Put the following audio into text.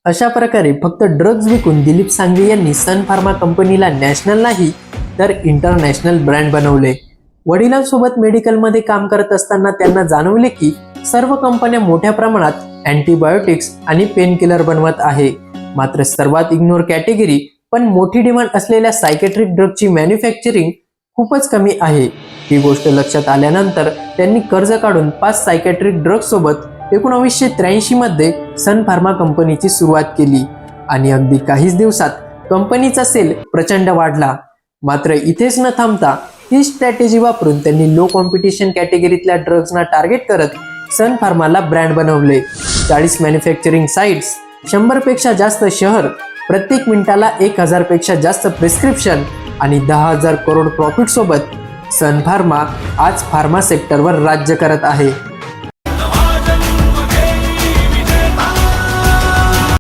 अशा प्रकारे फक्त ड्रग्ज विकून दिलीप सांगवी यांनी सन फार्मा कंपनीला नॅशनल नाही तर इंटरनॅशनल ब्रँड बनवले। वडिलांसोबत मेडिकलमध्ये काम करत असताना त्यांना जाणवले की सर्व कंपन्या मोठ्या प्रमाणात अँटीबायोटिक्स आणि पेन किलर बनवत आहे, मात्र सर्वात इग्नोर कॅटेगरी पण मोठी डिमांड असलेल्या सायकेट्रिक ड्रगची मॅन्युफॅक्चरिंग खूपच कमी आहे। ही गोष्ट लक्षात आल्यानंतर त्यांनी कर्ज काढून 5 सायकेट्रिक ड्रग्ज सोबत 1983 मध्ये सन फार्मा कंपनीची सुरुवात केली आणि अगदी काहीच दिवसात कंपनीचा सेल प्रचंड वाढला। मात्र इथेच न थांबता ही स्ट्रॅटेजी वापरून त्यांनी लो कॉम्पिटिशन कॅटेगरीतल्या ड्रग्जना टार्गेट करत सन फार्माला ब्रँड बनवले। 40 मॅन्युफॅक्चरिंग साइट्स, 100 पेक्षा जास्त शहर, प्रत्येक मिनिटाला 1000 पेक्षा जास्त प्रिस्क्रिप्शन आणि 10,000 करोड प्रॉफिट सोबत सन फार्मा आज फार्मा सेक्टरवर राज्य करत आहे।